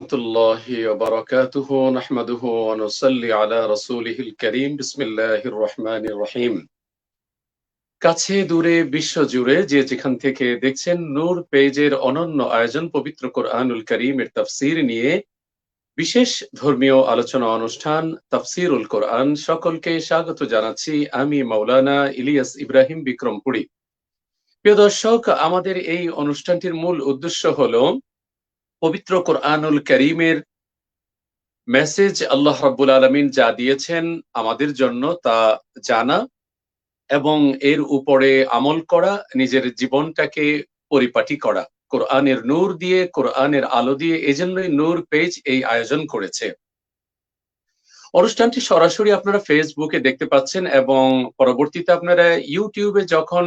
রহমতুল্লাহি ওয়া বারাকাতুহু নাহমাদুহু ওয়া নুসাল্লি আলা রাসূলিহিল কারীম বিসমিল্লাহির রহমানির রহিম। কাছে দূরে বিশ্ব জুড়ে যে যেখান থেকে দেখছেন নূর পেজের অনন্য আয়োজন পবিত্র কোরআনুল কারীমের তাফসীর নিয়ে বিশেষ ধর্মীয় আলোচনা অনুষ্ঠান তাফসীরুল কোরআন, সকলকে স্বাগত জানাচ্ছি। আমি মাওলানা ইলিয়াস ইব্রাহিম বিক্রমপুরী। প্রিয় দর্শক, আমাদের এই অনুষ্ঠানটির মূল উদ্দেশ্য হলো পবিত্র কোরআনুল কারীমের মেসেজ আল্লাহ রাব্বুল আলামিন যা দিয়েছেন আমাদের জন্য তা জানা এবং এর উপরে আমল করা, নিজের জীবনটাকে পরিপাটি করা কোরআনের নূর দিয়ে, কোরআনের আলো দিয়ে। এজন্যই নূর পেজ এই আয়োজন করেছে। অনুষ্ঠানটি সরাসরি আপনারা ফেসবুকে দেখতে পাচ্ছেন এবং পরবর্তীতে আপনারা ইউটিউবে যখন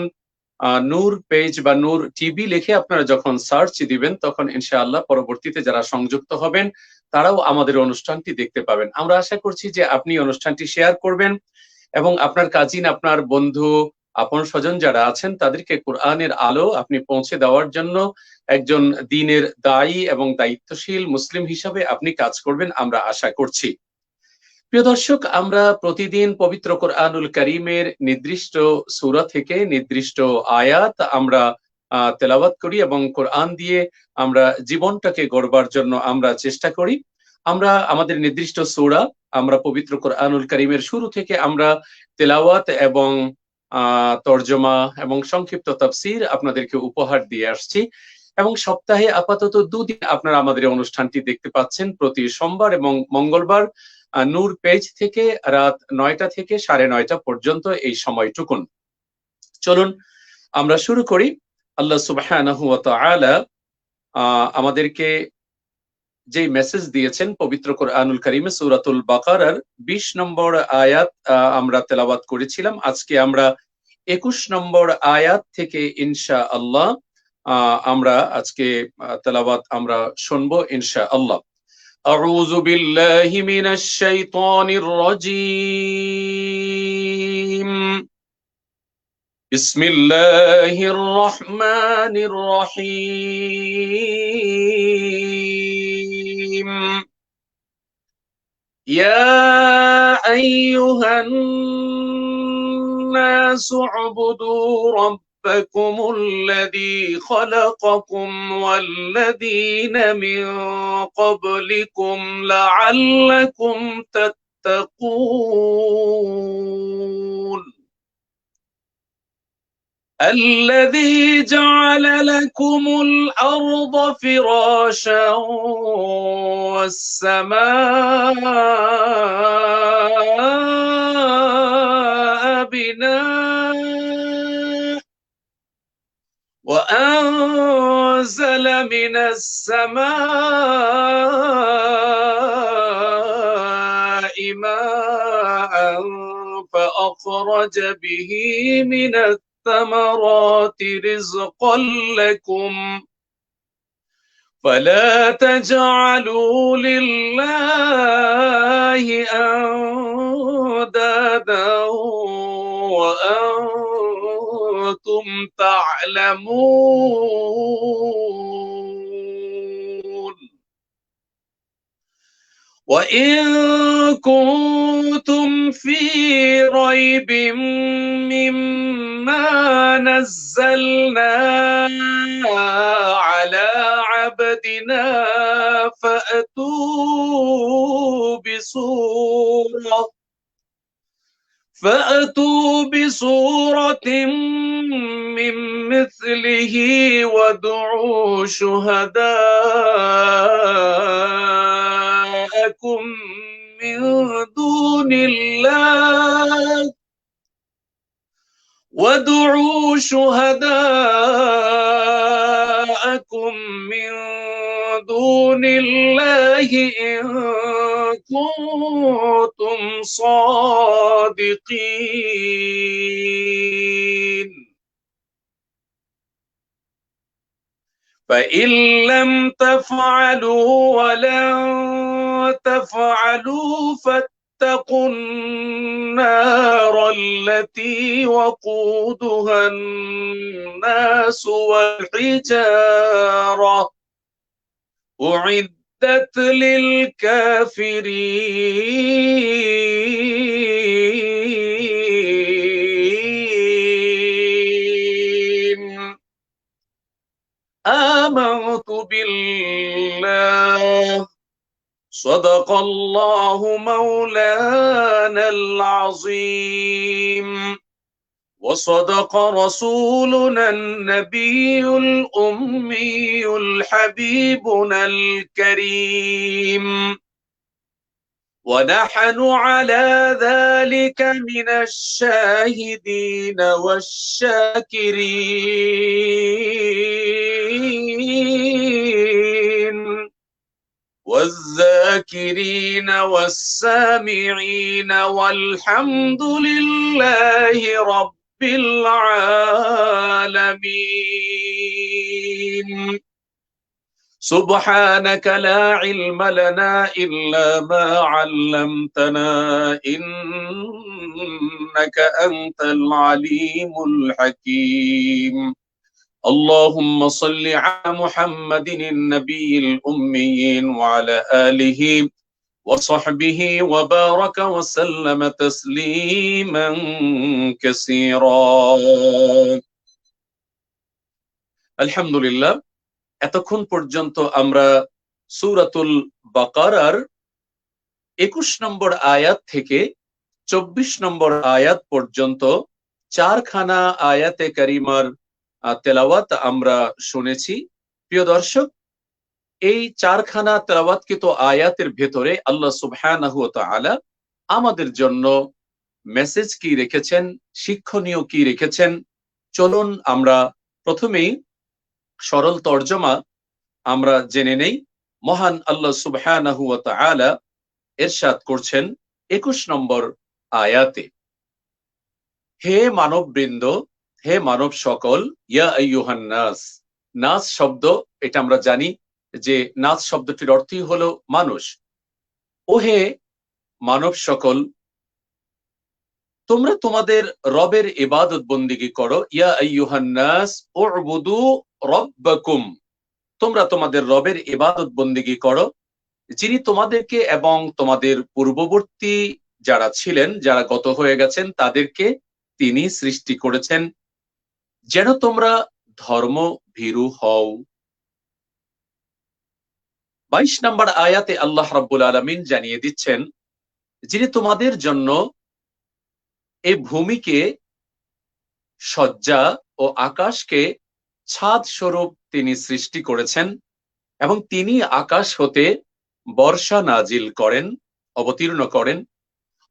নূর পেজ বা নূর টিভি লিখে আপনারা যখন সার্চ দিবেন, তখন ইনশাআল্লাহ পরবর্তীতে যারা সংযুক্ত হবেন তারাও আমাদের অনুষ্ঠানটি দেখতে পাবেন। আমরা আশা করছি যে আপনি অনুষ্ঠানটি শেয়ার করবেন এবং আপনার কাজিন, আপনার বন্ধু, আপন স্বজন যারা আছেন তাদেরকে কোরআনের আলো আপনি পৌঁছে দেওয়ার জন্য একজন দ্বীনের দায়ী এবং দায়িত্বশীল মুসলিম হিসাবে আপনি কাজ করবেন, আমরা আশা করছি। প্রিয় দর্শক, আমরা প্রতিদিন পবিত্র কোরআনুল কারীমের নির্দিষ্ট সূরা থেকে নির্দিষ্ট আয়াত আমরা তেলাওয়াত করি এবং কোরআন দিয়ে আমরা জীবনটাকে গড়বার জন্য আমরা চেষ্টা করি। আমরা আমাদের নির্দিষ্ট সূরা আমরা পবিত্র কোরআনুল কারীমের শুরু থেকে আমরা তেলাওয়াত এবং তরজমা এবং সংক্ষিপ্ত তাফসীর আপনাদেরকে উপহার দিয়ে আসছি এবং সপ্তাহে আপাতত 2 দিন আপনারা আমাদের এই অনুষ্ঠানটি দেখতে পাচ্ছেন, প্রতি সোমবার এবং মঙ্গলবার নূর পেজ থেকে রাত 9টা থেকে 9:30 পর্যন্ত এই সময়টুকুন। চলুন আমরা শুরু করি। আল্লাহ সুবহানাহু ওয়া তাআলা আমাদেরকে যে মেসেজ দিয়েছেন পবিত্র কোরআনুল কারীমে সূরাতুল বাকারার 20 নম্বর আয়াত আমরা তেলাওয়াত করেছিলাম। আজকে আমরা 21 নম্বর আয়াত থেকে ইনশাআল্লাহ আমরা আজকে তেলাওয়াত আমরা শুনবো ইনশাআল্লাহ। أعوذ بالله من الشيطان الرجيم. بسم الله الرحمن الرحيم. يا أيها الناس اعبدوا ربكم الذي خلقكم والذين من قبلكم لعلكم تتقون. الذي جعل لكم الأرض فراشا والسماء بناء وأنزل من السماء ماء فأخرج به من الثمرات رزقا لكم فلا تجعلوا لله أندادا وأنتم تعلمون. وإن كنتم في ريب مما نزلنا على عبدنا فأتوا بسورة من مثله وادعوا شهداءكم من دون الله إن كنتم صادقين. فإن لم تفعلوا ولن تفعلوا فاتقوا النار التي وقودها الناس والحجارة أعدت أعدت للكافرين آمنت بالله صدق الله مولانا العظيم وصدق رسولنا النبي الأمي الحبيبنا الكريم ونحن على ذلك من الشاهدين والشاكرين والذاكرين والسامعين والحمد لله رب العالمين سبحانك لا علم لنا إلا ما علمتنا إنك أنت العليم الحكيم اللهم صل على محمد النبي الأميين وعلى آله وصحبه وبارك وسلم تسليما كثيرا الحمد لله এতক্ষণ পর্যন্ত আমরা সূরাতুল বাকারার 21 নম্বর আয়াত থেকে 24 নম্বর আয়াত পর্যন্ত চারখানা আয়াতে কারিমার তেলাওয়াত আমরা শুনেছি। প্রিয় দর্শক, এই চারখানা তেলাওয়াতকৃত আয়াতের ভেতরে আল্লাহ সুবহানাহু ওয়া তাআলা আমাদের জন্য মেসেজ কি রেখেছেন, শিক্ষণীয় কি রেখেছেন, চলুন আমরা প্রথমেই সরল তর্জমা আমরা জেনে নেই। মহান আল্লাহ সুবহানাহু ওয়া তাআলা ইরশাদ করছেন 21 নম্বর আয়াতে, হে মানববৃন্দ, হে মানব সকল, ইয়া আইয়ুহান নাস। নাস শব্দ, এটা আমরা জানি যে নাস শব্দটির অর্থই হলো মানুষ। ও হে মানব সকল, তোমরা তোমাদের রবের ইবাদত বন্দেগী করো। ইয়া আইয়ুহান নাস উ'বুদু রাব্বাকুম, তোমরা তোমাদের রবের ইবাদত বন্দেগী করো, যিনি তোমাদেরকে এবং তোমাদের পূর্ববর্তী যারা ছিলেন, যারা গত হয়ে গেছেন, তাদেরকে তিনি সৃষ্টি করেছেন যেন তোমরা ধর্ম ভীরু হও। 22 নম্বর আয়াতে আল্লাহ রাব্বুল আলামিন জানিয়ে দিচ্ছেন, যিনি তোমাদের জন্য এই ভূমিকে শয্যা ও আকাশকে ছাদ স্বরূপ তিনি সৃষ্টি করেছেন এবং তিনি আকাশ হতে বর্ষা নাজিল করেন, অবতীর্ণ করেন।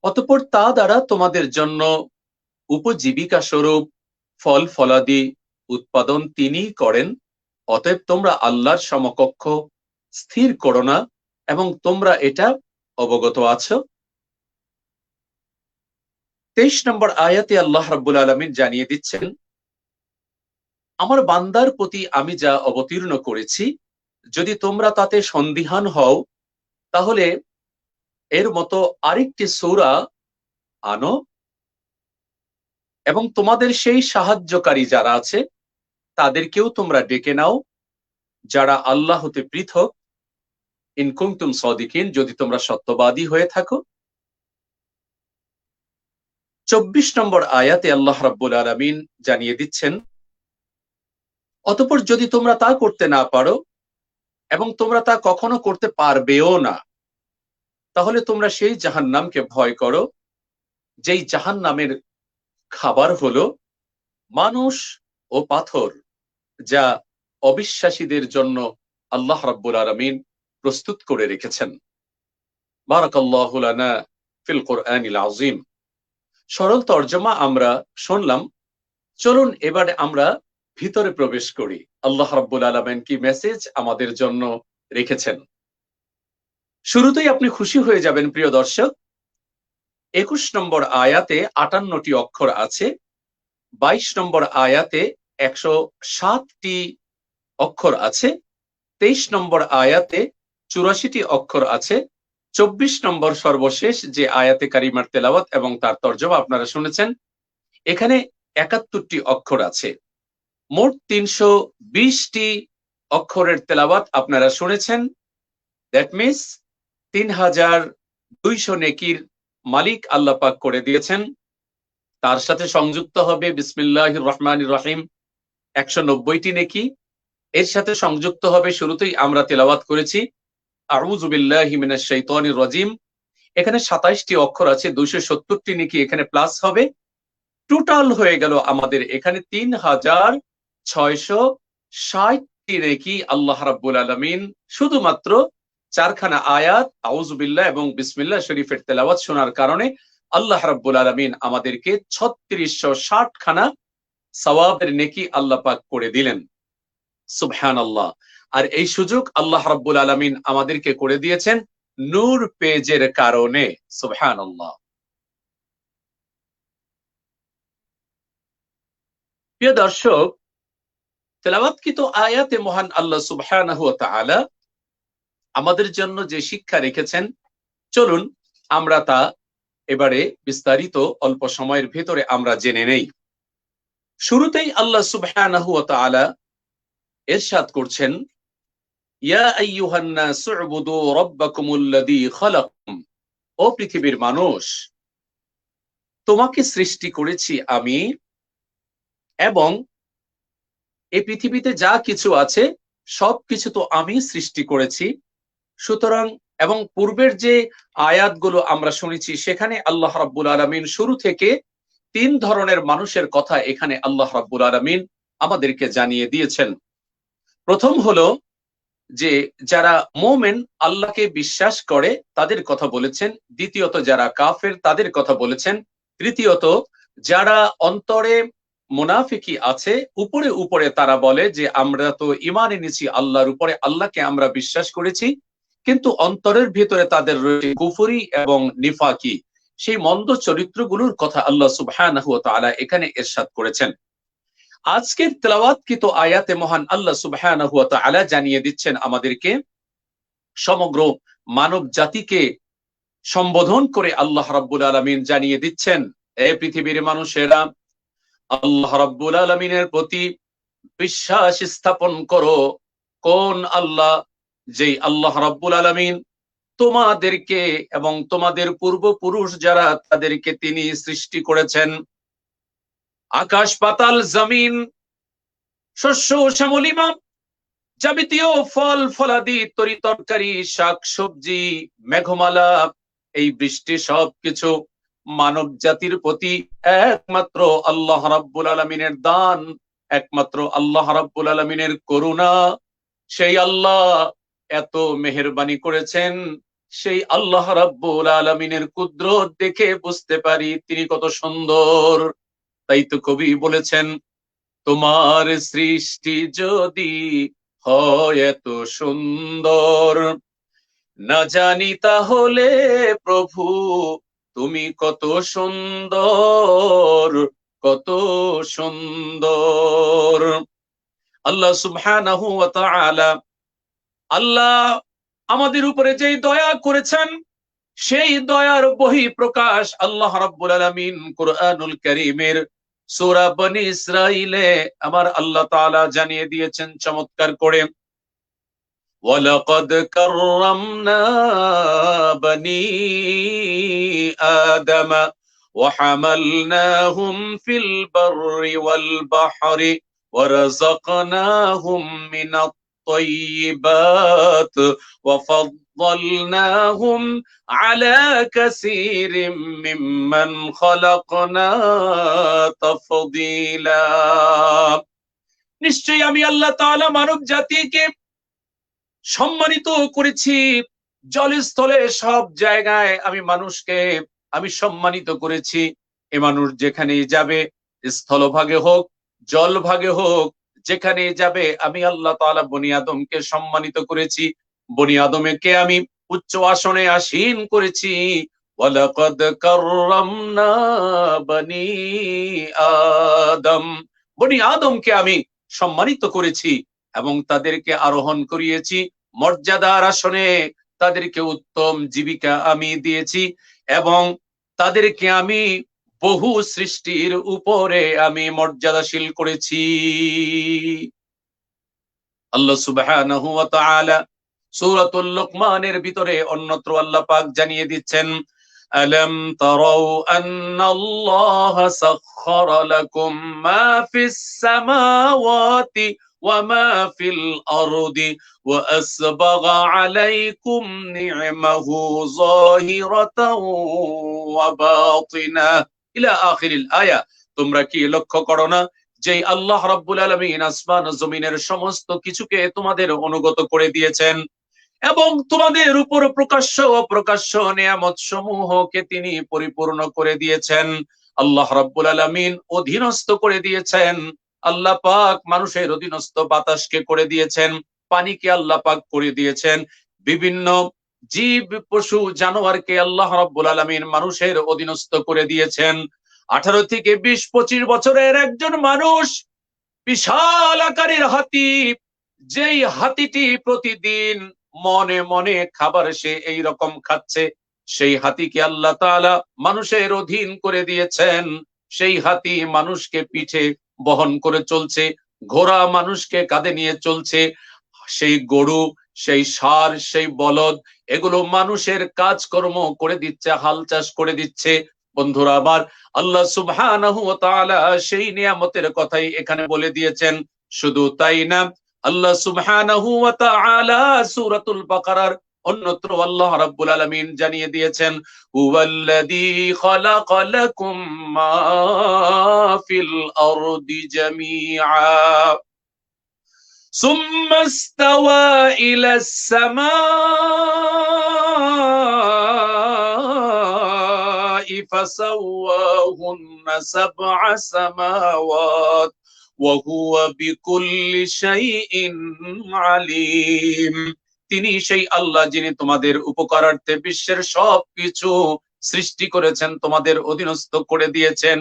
অতঃপর তা দ্বারা তোমাদের জন্য উপজীবিকা স্বরূপ ফল ফলাদি উৎপাদন তিনি করেন। অতএব তোমরা আল্লাহর সমকক্ষ স্থির করো না এবং তোমরা এটা অবগত আছো। 23 নম্বর আয়াতে আল্লাহ রাব্বুল আলামিন জানিয়ে দিচ্ছেন, আমার বান্দার প্রতি আমি যা অবতীর্ণ করেছি, যদি তোমরা তাতে সন্দিহান হও তাহলে এর মতো আরেকটি সূরা আনো এবং তোমাদের সেই সাহায্যকারী যারা আছে তাদেরকেও তোমরা ডেকে নাও, যারা আল্লাহ হতে পৃথক। ইন কুনতুম সাদিকিন, যদি তোমরা সত্যবাদী হয়ে থাকো। 24 নম্বর আয়াতে আল্লাহ রাব্বুল আলামিন জানিয়ে দিচ্ছেন, অতঃপর যদি তোমরা তা করতে না পারো এবং তোমরা তা কখনো করতে পারবেও না, তাহলে তোমরা সেই জাহান্নামকে ভয় করো, যেই জাহান্নামের খাবার হলো মানুষ ও পাথর, যা অবিশ্বাসীদের জন্য আল্লাহ রাব্বুল আলামিন প্রস্তুত করে রেখেছেন। বারাকাল্লাহু লানা ফিল কুরআনিল আযীম। সরল তর্জমা আমরা শুনলাম, চলুন এবারে আমরা ভিতরে প্রবেশ করি। আল্লাহ রাব্বুল আলামিন কি মেসেজ আমাদের জন্য রেখেছেন। শুরুতেই আপনি খুশি হয়ে যাবেন প্রিয় দর্শক, 21 নম্বর আয়াতে 58টি অক্ষর আছে, 22 নম্বর আয়াতে 107টি অক্ষর আছে, 23 নম্বর আয়াতে 84টি অক্ষর আছে, 24 নম্বর সর্বশেষ যে আয়াতে কারিমার তেলাওয়াত এবং তার তর্জমা আপনারা শুনেছেন, এখানে 71টি অক্ষর আছে। মোট 320টি অক্ষরের তেলাওয়াত আপনারা শুনেছেন দ্যাট মিনস ৩,২০০ নেকির মালিক আল্লাহ পাক করে দিয়েছেন। তার সাথে সংযুক্ত হবে বিসমিল্লাহির রহমানির রহিম ১৯০টি নেকি। এর সাথে সংযুক্ত হবে, শুরুতেই আমরা তেলাওয়াত করেছি, আউযু বিল্লাহি মিনাশ শাইতানির রাজিম। এখানে ২৭টি অক্ষর আছে, ২৭০টি নেকি এখানে প্লাস হবে। টোটাল হয়ে গেল আমাদের এখানে ৩,৬৬০টি নেকি আল্লাহ রাব্বুল আলামিন শুধুমাত্র ৪খানা আয়াত আউযু বিল্লাহ এবং বিসমিল্লাহ শরীফের তেলাওয়াত শোনার কারণে আল্লাহ রাব্বুল আলামিন আমাদেরকে ৩৬৬০ খানা সওয়াবের নেকি আল্লাহ পাক করে দিলেন। সুবহানাল্লাহ। আর এই সুযোগ আল্লাহ রাব্বুল আলামিন আমাদেরকে করে দিয়েছেন নূর পেজের কারণে। সুবহানাল্লাহ। প্রিয় দর্শক, তেলাওয়াতকৃত আয়াতে মহান আল্লাহ সুবহানাহু ওয়া তাআলা আমাদের জন্য যে শিক্ষা রেখেছেন, চলুন আমরা তা এবারে বিস্তারিত অল্প সময়ের ভেতরে আমরা জেনে নেই। শুরুতেই আল্লাহ সুবহানাহু ওয়া তাআলা ইরশাদ করছেন, ইয়া আইয়ুহান নাসু উবুদু রাব্বাকুমুল্লাযী খালাকাকুম। ও পৃথিবীর মানুষ, তোমাকে সৃষ্টি করেছি আমি, এবং এই পৃথিবীতে যা কিছু আছে সবকিছু তো আমি সৃষ্টি করেছি। সুতরাং, এবং পূর্বের যে আয়াতগুলো আমরা শুনেছি সেখানে আল্লাহ রাব্বুল আলামিন শুরু থেকে ৩ ধরনের মানুষের কথা এখানে আল্লাহ রাব্বুল আলামিন আমাদেরকে জানিয়ে দিয়েছেন। প্রথম হলো যে যারা মুমিন, আল্লাহকে বিশ্বাস করে তাদের কথা বলেছেন। দ্বিতীয়ত যারা কাফের তাদের কথা বলেছেন। তৃতীয়ত যারা অন্তরে মুনাফিকি আছে, উপরে উপরে তারা বলে যে আমরা তো ঈমান এনেছি আল্লাহর উপরে, আল্লাহকে আমরা বিশ্বাস করেছি, কিন্তু অন্তরের ভিতরে তাদের রয়েছে কুফরি এবং নিফাকি, সেই মন্দ চরিত্রগুলোর কথা আল্লাহ সুবহানাহু ওয়া তাআলা এখানে ইরশাদ করেছেন। আজকের তেলাওয়াতকৃত আয়াতে মহান আল্লাহ সুবহানাহু ওয়া তাআলা জানিয়ে দিচ্ছেন আমাদেরকে, সমগ্র মানব জাতিকে সম্বোধন করে আল্লাহ রাব্বুল আলামিন জানিয়ে দিচ্ছেন, এ পৃথিবীর মানুষেরা, আল্লাহ রাব্বুল আলামিনের প্রতি বিশ্বাস স্থাপন করো। কোন আল্লাহ? যেই আল্লাহ রাব্বুল আলামিন তোমাদেরকে এবং তোমাদের পূর্বপুরুষ যারা তাদেরকে তিনি সৃষ্টি করেছেন। আকাশ পাতাল জমিন, শস্য শ্যামলিমা, যাবতীয় ফল ফলাদি, তরি তরকারি, শাক সবজি, মেঘমালা, এই বৃষ্টি সবকিছু মানব জাতির প্রতি একমাত্র আল্লাহ রাব্বুল আলামিনের দান, একমাত্র আল্লাহ রাব্বুল আলামিনের করুণা। সেই আল্লাহ এত মেহেরবানি করেছেন, সেই আল্লাহ রাব্বুল আলামিনের কুদরত দেখে বুঝতে পারি তিনি কত সুন্দর। তাই তো কবি বলেছেন, তোমার সৃষ্টি যদি হয় এত সুন্দর, না জানি তাহলে প্রভু তুমি কত সুন্দর, কত সুন্দর। আল্লাহ সুবহানাহু ওয়া তাআলা, আল্লাহ আমাদের উপরে যেই দয়া করেছেন, সেই দয়ার বহিঃপ্রকাশ আল্লাহ রাব্বুল আলামিন কুরআনুল কারীমের সূরা বনী ইসরাঈলে আমার আল্লাহ তাআলা জানিয়ে দিয়েছেন চমৎকার করে, ওয়ালাকাদ কাররামনা বনী আদম ওয়া হামালনাহুম ফিল বাররি ওয়াল বাহরি ওয়া রাযাকনাহুম মিনাত তাইয়্যিবাত ওয়া ফাদ্দালনাহুম আলা কাসীরিম মিম্মান খালাকনা তাফদীলা। নিশ্চয়ই আমি আল্লাহ তাআলা মানব জাতিকে সম্মানিত করেছি, জলস্থলে সব জায়গায় আমি মানুষকে আমি সম্মানিত করেছি। এ মানুষ যেখানেই যাবে, স্থলভাগে হোক জলভাগে হোক, যেখানে যাবে আমি আল্লাহ তাআলা বনি আদমকে সম্মানিত করেছি, বনি আদমকে আমি উচ্চ আসনে আসীন করেছি। ওয়ালাকাদ কাররামনা বনি আদম, বনি আদমকে আমি সম্মানিত করেছি এবং তাদেরকে আরোহণ করিয়েছি মর্যাদার আসনে, তাদেরকে উত্তম জীবিকা আমি দিয়েছি এবং তাদেরকে আমি বহু সৃষ্টির উপরে আমি মর্যাদাশীল করেছি। আল্লাহ সুবহানাহু ওয়া তাআলা সূরাতুল লুকমানের ভিতরে অন্যত্র আল্লাহ পাক জানিয়ে দিচ্ছেন, আলাম তারাউ আন্নাল্লাহা সাখখারা লাকুম মা ফিস সামাওয়াতি ওয়া মা ফিল আরদি ওয়া আসবাগা আলাইকুম নি'মাহু যাহিরাতাও ওয়া বাতিনা ইলা আখিরিল আয়া। তোমরা কি লক্ষ্য করো না যে আল্লাহ রাব্বুল আলামিন আসমান ও জমিনের সমস্ত কিছুকে তোমাদের অনুগত করে দিয়েছেন এবং তোমাদের উপর প্রকাশ্য ও অপ্রকাশ্য নিয়ামত সমূহকে তিনি পরিপূর্ণ করে দিয়েছেন। আল্লাহ রাব্বুল আলামিন অধীনস্থ করে দিয়েছেন। আল্লাহ পাক মানুষের অধীনস্থ বাতাসকে করে দিয়েছেন, পানিকে আল্লাহ পাক করে দিয়েছেন, বিভিন্ন জীব পশু জানোয়ারকে আল্লাহ রাব্বুল আলামিন মানুষের অধীনস্থ করে দিয়েছেন। 18 থেকে 20-25 বছরের একজন মানুষ বিশাল আকারের হাতি, যেই হাতিটি প্রতিদিন মনে মনে খাবার সে এই রকম খাচ্ছে, সেই হাতিকে আল্লাহ তাআলা মানুষের অধীন করে দিয়েছেন। সেই হাতি মানুষকে পিঠে বহন করে চলছে, ঘোড়া মানুষকে কাঁধে নিয়ে চলছে, সেই গরু, সেই ষাঁড়, সেই বলদ, এগুলো মানুষের কাজকর্ম করে দিচ্ছে, হাল চাষ করে দিচ্ছে। বন্ধুরা আবার আল্লাহ সুবহানাহু ওয়া তাআলা সেই নিয়ামতের কথাই এখানে বলে দিয়েছেন। শুধু তাই না, আল্লাহ সুবহানাহু ওয়া তাআলা সূরাতুল বাকারার অন্যত্র আল্লাহ রাব্বুল আলামিন জানিয়ে দিয়েছেন, হুয়াল্লাযী খালাকা লাকুম মা ফিল আরদি জামিআ ثم استوى إلى السماء فسواهن 7 سماوات وهو بكل شيء عليم। তিনি সেই আল্লাহ যিনি তোমাদের উপকারার্থে বিশ্বের সব কিছু সৃষ্টি করেছেন, তোমাদের অধীনস্থ করে দিয়েছেন।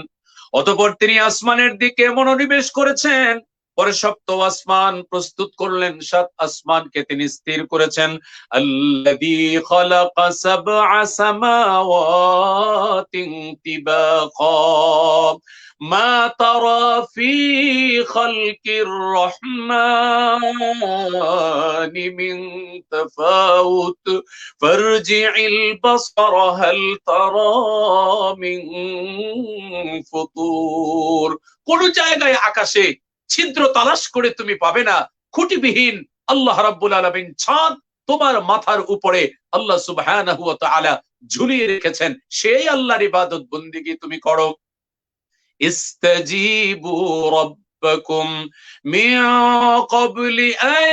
অতঃপর তিনি আসমানের দিকে মনোনিবেশ করেছেন, পরে সপ্তম আসমান প্রস্তুত করলেন, 7 আসমানকে তিনি স্থির করেছেন। আল্লাযী খালাকা সাবআ সামাওয়াতিন তিবাকা মা তারা ফি খালকির রহমানি মিন তাফাউত ফারজি'ল বাসারা হাল তারা মিন ফুতুর। কোন জায়গায় আকাশে ছিদ্র তালাশ করে তুমি পাবে না, খুঁটিবিহীন আল্লাহ রাব্বুল আলামিন ছাদ তোমার মাথার উপরে আল্লাহ সুবহানাহু ওয়া তাআলা ঝুলিয়ে রেখেছেন। সেই আল্লাহর ইবাদত বন্দেগী তুমি করো। ইস্তাজিবু রাব্বাকুম মিন ক্বাবলি আন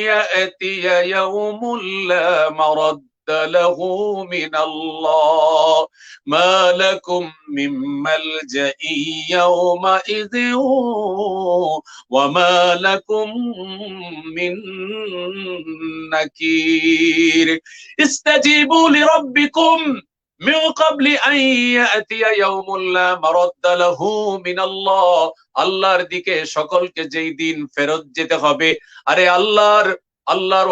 ইয়াতিয়া ইয়াউমুল লা মারাদ্দা লাহু মিনাল্লাহ মা লাকুম মিন মালজাই ইয়াউমাইযিন ওয়া মা লাকুম মিন নাকির। ইস্তাজিবু লিরাব্বিকুম মিন ক্বাবলি আন ইয়াতিয়া ইয়াউমুল লা মারাদ্দা লাহু মিনাল্লাহ। আল্লাহর দিকে সকলকে যেই দিন ফেরত যেতে হবে। আরে আল্লাহর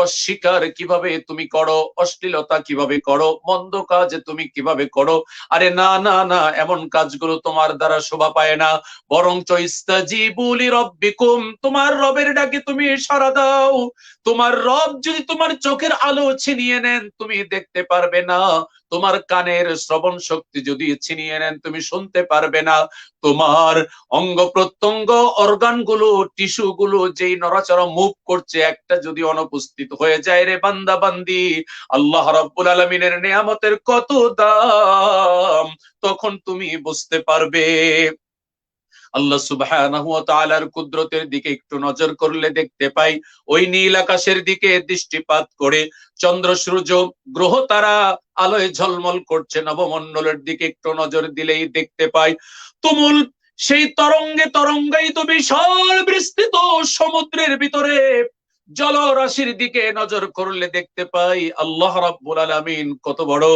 অস্বীকার কিভাবে তুমি করো, অশ্লীলতা কিভাবে করো, মন্দ কাজ তুমি কিভাবে করো? আরে না না না, এমন কাজগুলো তোমার দ্বারা শোভা পায় না। বরঞ্চ ইস্তাজিবু লিরাব্বিকুম, তোমার রবের ডাকে তুমি সাড়া দাও। তোমার রব যদি তোমার চোখের আলো ছিনিয়ে নেন, তুমি দেখতে পারবে না। তোমার কানের শ্রবণ শক্তি যদি ছিনিয়ে নেন, তুমি শুনতে পারবে না। তোমার অঙ্গ প্রত্যঙ্গ, অর্গানগুলো, টিস্যুগুলো যেই নড়াচড়া মুভ করছে, একটা যদি অনুপস্থিত হয়ে যায় রে বান্দা বান্দি, আল্লাহ রাব্বুল আলামিনের নিয়ামতের কত দাম তখন তুমি বুঝতে পারবে। আল্লাহ সুবহানাহু ওয়া তাআলার কুদরতের দিকে একটু নজর করলে দেখতে পাই, ওই নীল আকাশের দিকে দৃষ্টিপাত করে চন্দ্র সূর্য গ্রহ তারা আলোয় ঝলমল করছে, নবমণ্ডলের দিকে একটু নজর দিলেই দেখতে পাই তুমুল সেই তরঙ্গে তরঙ্গায়িত বিশাল বিস্তৃত সমুদ্রের ভিতরে জলরাশির দিকে নজর করলে দেখতে পাই আল্লাহ রাব্বুল আলামিন কত বড়।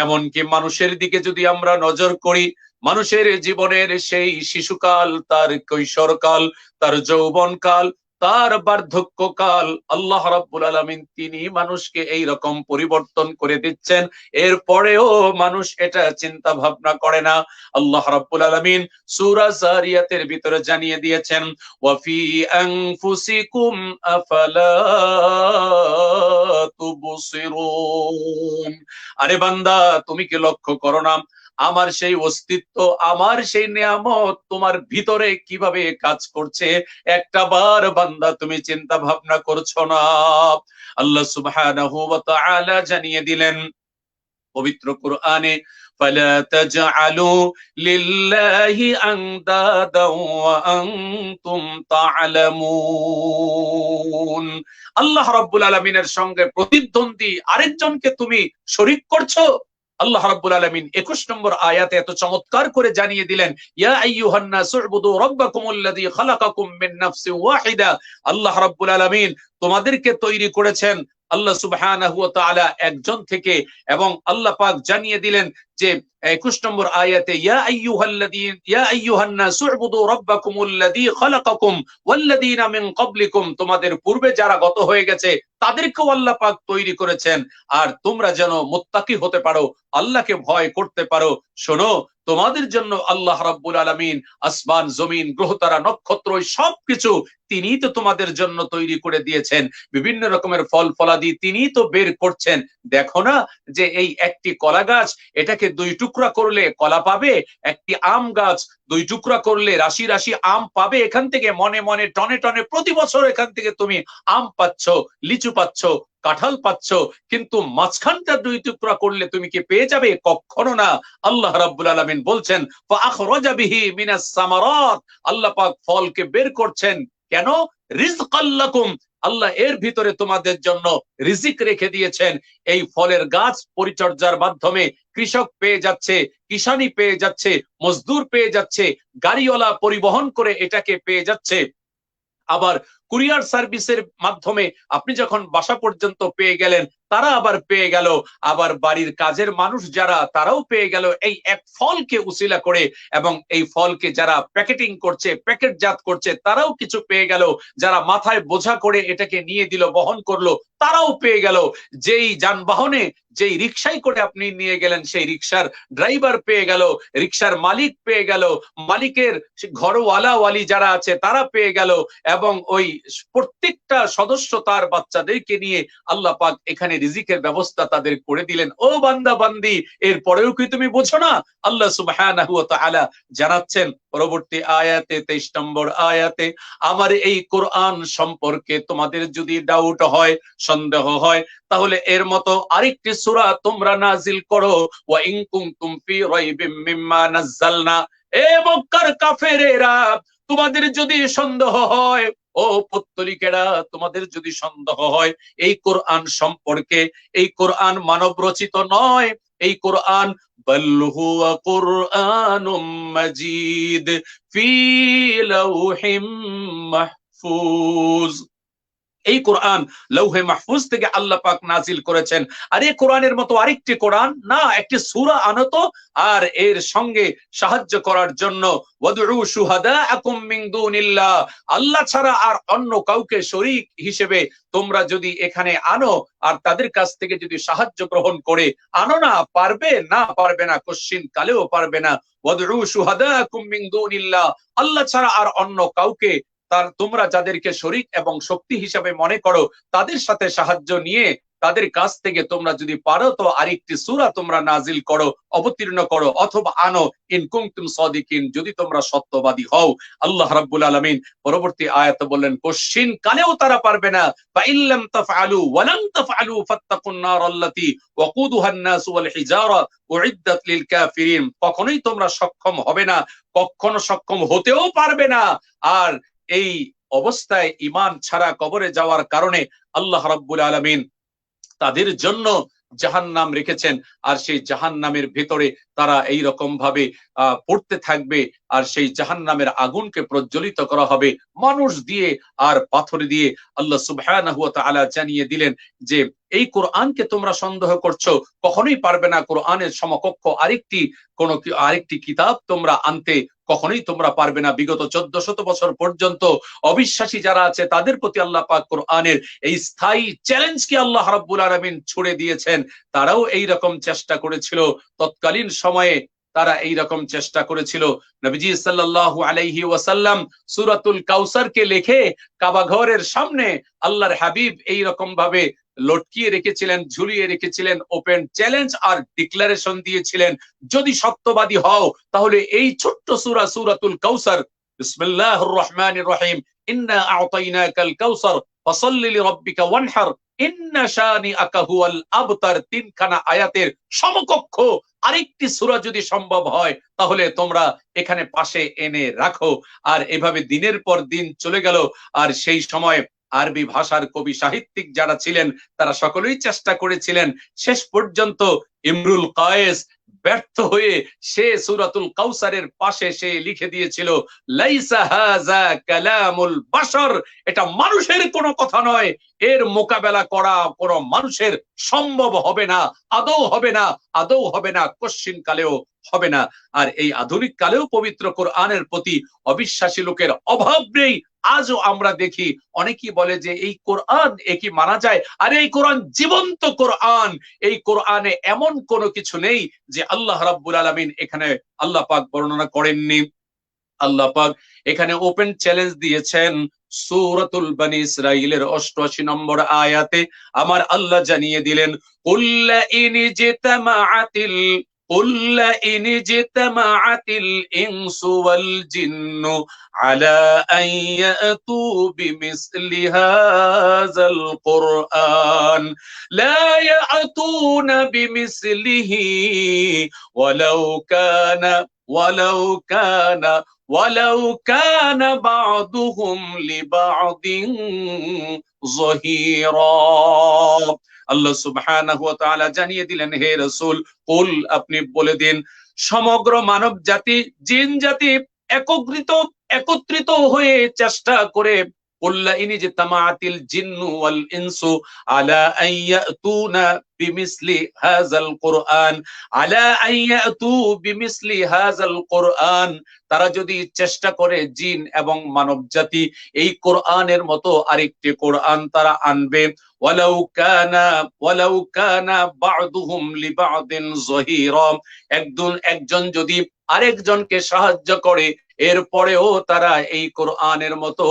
এমনকি মানুষের দিকে যদি আমরা নজর করি, মানুষের জীবনের সেই শিশুকাল, তার কৈশোরকাল, তার যৌবনকাল, তার বার্ধক্যকাল আল্লাহ রাব্বুল আলামিন তিনি মানুষকে এই রকম পরিবর্তন করে দিচ্ছেন, এরপরেও মানুষ এটা চিন্তা ভাবনা করে না। আল্লাহ রাব্বুল আলামিন সূরা যারিয়াতের ভিতরে জানিয়ে দিয়েছেন, ওয়া ফি আনফুসিকুম আফালা তুবসিরুন। আরে বান্দা, তুমি কি লক্ষ্য করো না আমার সেই অস্তিত্ব, আমার সেই নিয়ামত তোমার ভিতরে কিভাবে কাজ করছে? একটা বার বান্দা তুমি চিন্তা ভাবনা করছো না? আল্লাহ সুবহানাহু ওয়া তাআলা জানিয়ে দিলেন পবিত্র কোরআনে, ফালা তাজআলু লিল্লাহি আনদাদা ওয়া আনতুম তা'লামুন। আল্লাহ রাব্বুল আলামিনের সঙ্গে প্রতিদ্বন্দ্বী আরেকজনকে তুমি শরীক করছো। আল্লাহ রাব্বুল আলামিন 21 নম্বর আয়াতে এত চমৎকার করে জানিয়ে দিলেন, ইয়া আইয়ুহান নাসু উবুদু রাব্বাকুমুল্লাযী খালাকাকুম মিন নাফসিন ওয়াহিদা। আল্লাহ রাব্বুল আলামিন তোমাদেরকে তৈরি করেছেন আল্লাহ সুবহানাহু ওয়া তাআলা একজন থেকে, এবং আল্লাহ পাক জানিয়ে দিলেন যে 21 নম্বর আয়াতে, ইয়া আইয়ুহান নাসু উবুদু রাব্বাকুমুল্লাযী খালাকাকুম ওয়াল্লাযীনা মিন ক্বাবলিকুম, তোমাদের পূর্বে যারা গত হয়ে গেছে তাদেরকেও আল্লাহ পাক তৈরি করেছেন, আর তোমরা যেন মুত্তাকি হতে পারো, আল্লাহকে ভয় করতে পারো। শোনো, তোমাদের জন্য আল্লাহ রাব্বুল আলামিন আসমান, জমিন, গ্রহতারা, নক্ষত্র সবকিছু তিনিই তো তোমাদের জন্য তৈরি করে দিয়েছেন। বিভিন্ন রকমের ফল ফলাদি তিনিই তো বের করছেন। দেখো না যে এই একটি কলা গাছ, এটাকে 2 টুকরা করলে কলা পাবে, একটি আম গাছ 2 টুকরা করলে রাশি রাশি আম পাবে, এখান থেকে মনে মনে টনে টনে প্রতি বছর এখান থেকে তুমি আম পাচ্ছ, লিচু পাচ্ছ, কাঁঠাল পাচ্ছ, কিন্তু মাঝখানটা 2 টুকরা করলে তুমি কি পেয়ে যাবে? কখনো না। আল্লাহ রাব্বুল আলামিন বলছেন, ফাআখরাজা বিহি মিনাস সামারাত, আল্লাহ পাক ফলকে বের করছেন কেন? রিজকাল লাকুম, আল্লাহ এর ভিতরে তোমাদের জন্য রিজিক রেখে দিয়েছেন। এই ফলের গাছ পরিচর্যার মাধ্যমে কৃষক পেয়ে যাচ্ছে, কিষানি পেয়ে যাচ্ছে, মজদুর পেয়ে যাচ্ছে, গাড়িওয়ালা পরিবহন করে এটাকে পেয়ে যাচ্ছে, আবার কুরিয়ার সার্ভিসের মাধ্যমে আপনি যখন বাসা পর্যন্ত পেয়ে গেলেন, তারা আবার পেয়ে গেল, আবার বাড়ির কাজের মানুষ যারা তারাও পেয়ে গেল এই এক ফলকে উসিলা করে, এবং এই ফলকে যারা প্যাকেটিং করছে, প্যাকেটজাত করছে, তারাও কিছু পেয়ে গেল, যারা মাথায় বোঝা করে এটাকে নিয়ে দিল, বহন করলো, তারাও পেয়ে গেল, যেই যানবাহনে, যেই রিকশায় করে আপনি নিয়ে গেলেন সেই রিকশার ড্রাইভার পেয়ে গেল, রিকশার মালিক পেয়ে গেল, মালিকের ঘরওয়ালা ওয়ালি যারা আছে তারা পেয়ে গেল, এবং ওই প্রত্যেকটা সদস্য তার বাচ্চাদেরকে নিয়ে আল্লাহ পাক এখানে রিজিকের ব্যবস্থা তাদের করে দিলেন। ও বান্দা বান্দি, এরপরেও কি তুমি বোঝো না? আল্লাহ সুবহানাহু ওয়া তাআলা জানাচ্ছেন পরবর্তী আয়াতে, 23 নম্বর আয়াতে, আমার এই কোরআন সম্পর্কে তোমাদের যদি ডাউট হয়, সন্দেহ হয়, তাহলে এর মতো আরেকটি সূরা তোমরা নাজিল করো, ওয়া ইন কুনতুম ফি রাইবিম মিম্মা নাযালনা। এ মক্কার কাফেরেরা, তোমাদের যদি সন্দেহ হয়, ও পত্তলিকেরা, তোমাদের যদি সন্দেহ হয় এই কোরআন সম্পর্কে, এই কোরআন মানব রচিত নয়, এই কোরআন বাল হুয়া কুরআনুম মাজিদ ফি লাউহিম মাহফুজ। এই কোরআন লৌহে মাহফুজ থেকে আল্লাহ পাক নাজিল করেছেন। আর এই কোরআনের মতো আরেকটি কোরআন না, একটি সূরা আনো তো, আর এর সঙ্গে সাহায্য করার জন্য ওয়াদউ শুহাদাআকুম মিন দুনিল্লাহ, আল্লাহ ছাড়া আর অন্য কাউকে শরীক হিসেবে তোমরা যদি এখানে আনো, আর তাদের কাছ থেকে যদি সাহায্য গ্রহণ করে আনো না, পারবে না, পারবে না, কোশ্চিন কালেও পারবে না। ওয়াদউ শুহাদাআকুম মিন দুনিল্লাহ, আল্লাহ ছাড়া আর অন্য কাউকে তোমরা যাদেরকে শরীক এবং শক্তি হিসাবে মনে করো, তাদের সাথে সাহায্য নিয়ে তাদের কাছ থেকে তোমরা যদি পারো তো আরেকটি সূরা তোমরা নাজিল করো, অবতীর্ণ করো, অথবা আনো, ইন কুনতুম সাদিকিন, যদি তোমরা সত্যবাদী হও। আল্লাহ রাব্বুল আলামিন পরবর্তী আয়াতে বললেন, কোশ্চিন কালেও তারা পারবে না। ফা ইল্লাম তাফআলু ওয়া লাম তাফআলু ফাত্তাকুন নার আল্লাতী ওয়াকুদুহান নাস ওয়াল হিজারা উইদ্দাত লিল কাফিরিন, কখনোই তোমরা সক্ষম হবে না, কখনো সক্ষম হতেও পারবে না। আর এই অবস্থায় ঈমান ছাড়া কবরে যাওয়ার কারণে আল্লাহ রাব্বুল আলামিন তাদের জন্য জাহান্নাম রেখেছেন, আর সেই জাহান্নামের ভিতরে তারা এই রকম ভাবে পড়তে থাকবে, আর সেই জাহান্নামের আগুনকে প্রজ্বলিত করা হবে মানুষ দিয়ে আর পাথর দিয়ে। আল্লাহ সুবহানাহু ওয়া তাআলা জানিয়ে দিলেন যে এই কোরআনকে তোমরা সন্দেহ করছো, কখনোই পারবে না কোরআনের সমকক্ষ আরেকটি কিতাব তোমরা আনতে, কখনোই তোমরা পারবে না। বিগত 1400 বছর পর্যন্ত অবিশ্বাসী যারা আছে তাদের প্রতি আল্লাহ পাক কোরআনের এই স্থায়ী চ্যালেঞ্জকে আল্লাহ রাব্বুল আলামিন ছুড়ে দিয়েছেন। তারাও এই রকম চেষ্টা করেছিল তৎকালীন সময়ে, তারা এই রকম চেষ্টা করেছিল। নবীজি সাল্লাল্লাহু আলাইহি ওয়াসাল্লাম সূরাতুল কাউসারকে লিখে কাবা ঘরের সামনে আল্লাহর হাবিব এই রকম ভাবে লটকিয়ে রেখেছিলেন, ঝুলিয়ে রেখেছিলেন, ওপেন চ্যালেঞ্জ আর ডিক্লারেশন দিয়েছিলেন, যদি সত্যবাদী হও তাহলে এই ছোট্ট সূরা সূরাতুল কাউসার, বিসমিল্লাহির রহমানির রহিম, ইন্না আ'তাইনাকাল কাউসার ফাসাল্লি লিরাব্বিকা ওয়ানহার ইন্না শানিআকা হুয়াল আবতার, তিনখানা আয়াতের সমকক্ষ আরেকটি সূরা যদি সম্ভব হয় তাহলে তোমরা এখানে পাশে এনে রাখো। আর এভাবে দিনের পর দিন চলে গেল। আর সেই সময় আরবি ভাষার কবি সাহিত্যিক যারা ছিলেন তারা সকলেই চেষ্টা করেছিলেন। শেষ পর্যন্ত ইমরুল কায়েস ব্যর্থ হয়ে সে সূরাতুল কাউসারের পাশে সে লিখে দিয়েছিল, লাইসা হাযা কালামুল বাশার, এটা মানুষের কোনো কথা নয়, এর মোকাবেলা করা কোনো মানুষের সম্ভব হবে না, আদৌ হবে না, আদৌ হবে না, কশ্চিন কালেও হবে না। আর এই আধুনিক কালেও পবিত্র কোরআনের প্রতি অবিশ্বাসী লোকের অভাব নেই। আজও আমরা দেখি অনেকেই বলে যে এই কোরআন একই মানা যায়। আর এই কোরআন জীবন্ত কোরআন, এই কোরআনে এমন কোনো কিছু নেই যে আল্লাহ রাব্বুল আলামিন এখানে আল্লাহ পাক বর্ণনা করেননি। আল্লাহ পাক এখানে ওপেন চ্যালেঞ্জ দিয়েছেন সূরাতুল বনি ইসরাঈলের 88 নম্বর আয়াতে। আমার আল্লাহ জানিয়ে দিলেন, কুল্লা ইনি জিতামাআতিল قل إن اجتمعت الإنس والجن على أن يأتوا بمثل هذا القرآن لا يأتون بمثله ولو كان بعضهم لبعض ظهيرا। আল্লাহ সুবহানাহু ওয়া তাআলা জানিয়ে দিলেন, হে রাসূল, কুল, আপনি বলে দিন, সমগ্র মানব জাতি, জিন জাতি একত্রিত হয়ে চেষ্টা করে, কুল্লা ইনি জিতামাআতিল জিন্নু ওয়াল ইনসু আলা আন ইয়াতুনা বিমিসলি হাযাল কুরআন আলা আন ইয়াতু বিমিসলি হাযাল কুরআন, তারা যদি চেষ্টা করে জিন এবং মানব জাতি এই কোরআনের মতো আরেকটি কোরআন তারা আনবে, ওয়ালাউ কানা বা'দুহুম লিবা'দিন যহিরা, একজন যদি আরেকজনকে সাহায্য করে, এরপরেও তারা এই কোরআনের মতো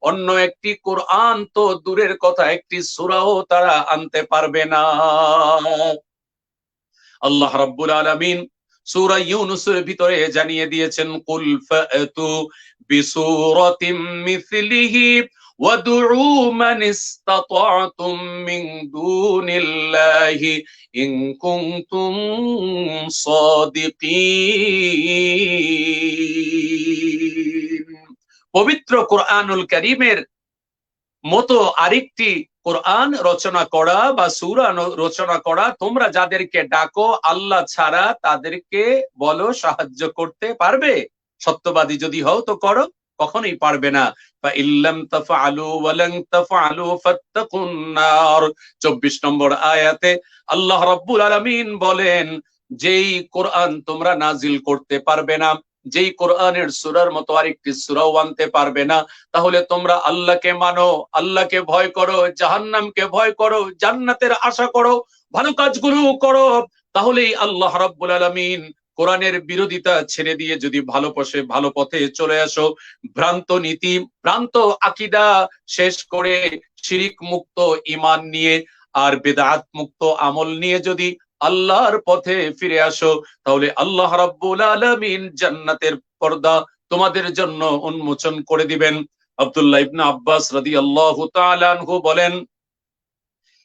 অন্য একটি কোরআন তো দূরের কথা একটি সূরাও তারা আনতে পারবে না। আল্লাহ রাব্বুল আলামিন সূরা ইউনূসের ভিতরে জানিয়ে দিয়েছেন, কুল ফাতু বিসূরাতিম মিসলিহি ওয়াদউ মান ইসতাতা'তুম মিন দুনিল্লাহি ইন কুনতুম সাদিকিন। পবিত্র কোরআনুল কারীমের মতো আরেকটি কোরআন রচনা করা বা সূরা রচনা করা, তোমরা যাদেরকে ডাকো আল্লাহ ছাড়া তাদেরকে বলো সাহায্য করতে পারবে? সত্যবাদী যদি হও তো করো, কখনোই পারবে না। ফা ইল্লাম তাফআলু ওয়া লান তাফআলু ফাত্তাকুন নার, 24 নম্বর আয়াতে আল্লাহ রাব্বুল আলামিন বলেন, যেই কোরআন তোমরা নাজিল করতে পারবে না, যেই কোরআনের সূরার মতো আরেকটি সূরাও আনতে পারবে না, তাহলে তোমরা আল্লাহকে মানো, আল্লাহকে ভয় করো, জাহান্নামকে ভয় করো, জান্নাতের আশা করো, ভালো কাজগুলো করো, তাহলেই আল্লাহ রাব্বুল আলামিন কোরআনের বিরোধিতা ছেড়ে দিয়ে যদি ভালো পথে চলে আসো, ভ্রান্ত নীতি, ভ্রান্ত আকীদা শেষ করে শিরিক মুক্ত ঈমান নিয়ে আর বিদআত মুক্ত আমল নিয়ে যদি আল্লাহর পথে ফিরে আসো, তাহলে আল্লাহ রাব্বুল আলামিন জান্নাতের পর্দা তোমাদের জন্য উন্মোচন করে দিবেন। আব্দুল্লাহ ইবনে আব্বাস রাদিয়াল্লাহু তাআলা আনহু বলেন,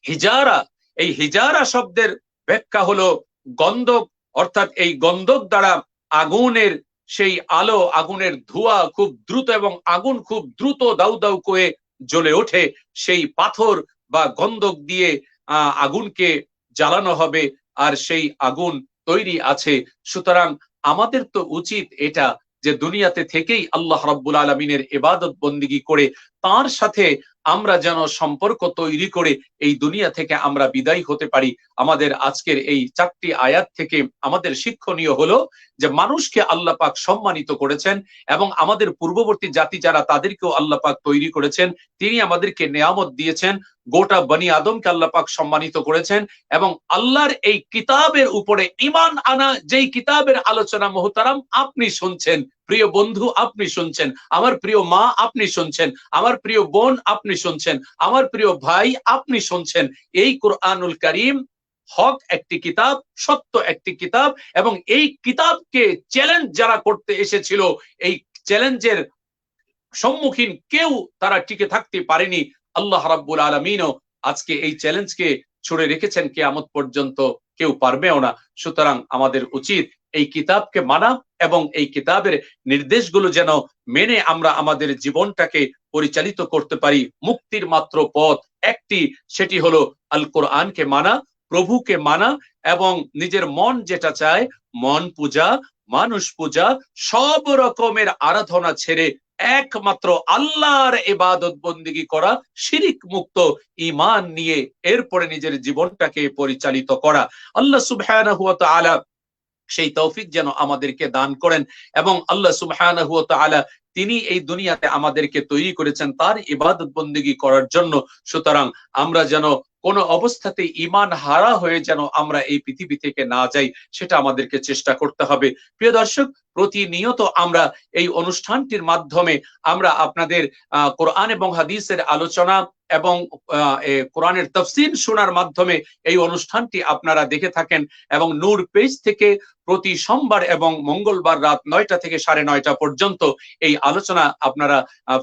হিজারা, এই হিজারা শব্দের ব্যাখ্যা হলো গন্ধক, অর্থাৎ এই গন্ধক দ্বারা আগুনের সেই আলো, আগুনের ধোঁয়া খুব দ্রুত এবং আগুন খুব দ্রুত দাউ দাউ করে জ্বলে ওঠে, সেই পাথর বা গন্ধক দিয়ে আগুনকে জ্বালানো হবে, আর সেই আগুন তৈরি আছে। সুতরাং আমাদের তো উচিত এটা যে দুনিয়াতে থেকেই আল্লাহ রাব্বুল আলামিনের ইবাদত বন্দেগী করে তার সাথে আমরা যেন সম্পর্ক তৈরি করে এই দুনিয়া থেকে আমরা বিদায় হতে পারি। আমাদের আজকের এই 4টি আয়াত থেকে আমাদের শিক্ষণীয় হলো যে মানুষকে আল্লাহ পাক সম্মানিত করেছেন এবং আমাদের পূর্ববর্তী জাতি যারা তাদেরকেও আল্লাহ পাক তৈরি করেছেন, তিনি আমাদেরকে নেয়ামত দিয়েছেন, গোটা বনি আদমকে আল্লাহ পাক সম্মানিত করেছেন এবং আল্লাহর এই কিতাবের উপরে ঈমান আনা, যেই কিতাবের আলোচনা মুহতারাম আপনি শুনছেন, প্রিয় বন্ধু আপনি শুনছেন, আমার প্রিয় মা আপনি শুনছেন, আমার প্রিয় বোন আপনি শুনছেন, আমার প্রিয় ভাই আপনি শুনছেন, এই কোরআনুল কারীম হক একটি কিতাব, সত্য একটি কিতাব এবং এই কিতাবকে চ্যালেঞ্জ যারা করতে এসেছিল, এই চ্যালেঞ্জের সম্মুখীন কেউ তারা টিকে থাকতে পারেনি। আল্লাহ রাব্বুল আলামিনও আজকে এই চ্যালেঞ্জকে ছুড়ে রেখেছেন কিয়ামত পর্যন্ত, কেউ পারবেও না। সুতরাং আমাদের উচিত এই কিতাবকে মানা এবং এই কিতাবের নির্দেশগুলো যেন মেনে আমরা আমাদের জীবনটাকে পরিচালিত করতে পারি। মুক্তির মাত্র পথ একটি, সেটি হলো আল কোরআনকে মানা, প্রভুকে মানা এবং নিজের মন যেটা চায়, মন পূজা, মানুষ পূজা, সব রকমের আরাধনা ছেড়ে একমাত্র আল্লাহর ইবাদত বন্দেগী করা, শিরিক মুক্ত ঈমান নিয়ে এরপরে নিজের জীবনটাকে পরিচালিত করা। আল্লাহ সুবহানাহু ওয়া তাআলা সেই তৌফিক যেন আমাদেরকে দান করেন এবং আল্লাহ সুবহানাহু ওয়া তাআলা তিনি এই দুনিয়াতে আমাদেরকে তৈরি করেছেন তার ইবাদত বন্দেগী করার জন্য। সুতরাং আমরা যেন কোন অবস্থাতে ঈমান হারা হয়ে যেন আমরা এই পৃথিবী থেকে না যাই, সেটা আমাদেরকে চেষ্টা করতে হবে। প্রিয় দর্শক, প্রতিনিয়ত আমরা এই অনুষ্ঠানটির মাধ্যমে আমরা আপনাদের কোরআন এবং হাদিসের আলোচনা এবং কোরআনের তাফসীর শোনার মাধ্যমে এই অনুষ্ঠানটি আপনারা দেখে থাকেন এবং নূর পেজ থেকে প্রতি সোমবার এবং মঙ্গলবার রাত 9টা থেকে 9:30 পর্যন্ত এই আলোচনা আপনারা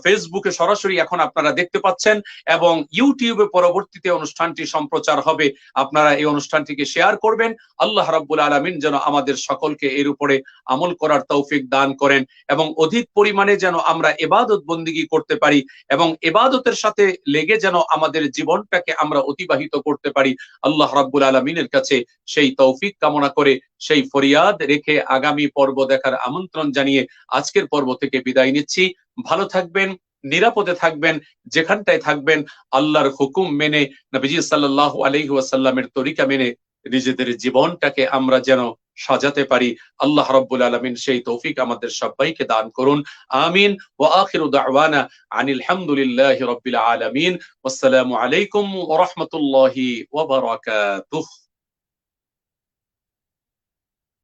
ফেসবুকে সরাসরি এখন আপনারা দেখতে পাচ্ছেন এবং ইউটিউবে পরবর্তীতে অনুষ্ঠানটি সম্প্রচার হবে। আপনারা এই অনুষ্ঠানটিকে শেয়ার করবেন। আল্লাহ রাব্বুল আলামিন যেন আমাদের সকলকে এর উপরে আমল করার তৌফিক দান করেন এবং অধিক পরিমাণে যেন আমরা ইবাদত বন্দেগী করতে পারি এবং ইবাদতের সাথে লেগে যেন আমাদের জীবনটাকে আমরা অতিবাহিত করতে পারি। আল্লাহ রাব্বুল আলামিনের কাছে সেই তৌফিক কামনা করে, সেই ফরিয়াদ রেখে আগামী পর্ব দেখার আমন্ত্রণ জানিয়ে আজকের পর্ব থেকে বিদায় নিচ্ছি। ভালো থাকবেন, নিরাপদে থাকবেন, যেখানটায় থাকবেন আল্লাহর হুকুম মেনে, নবীজি সাল্লাল্লাহু আলাইহি ওয়াসাল্লামের তরিকা মেনে নিজেদের জীবনটাকে আমরা যেন সাজাতে পারি। আল্লাহ রাব্বুল আলামিন সেই তৌফিক আমাদের সবাইকে দান করুন। আমিন। ওয়া আখিরু দাওয়ানা আনিল হামদুলিল্লাহি রাব্বিল আলামিন। ওয়াসসালামু আলাইকুম ওয়া রাহমাতুল্লাহি ওয়া বারাকাতুহু।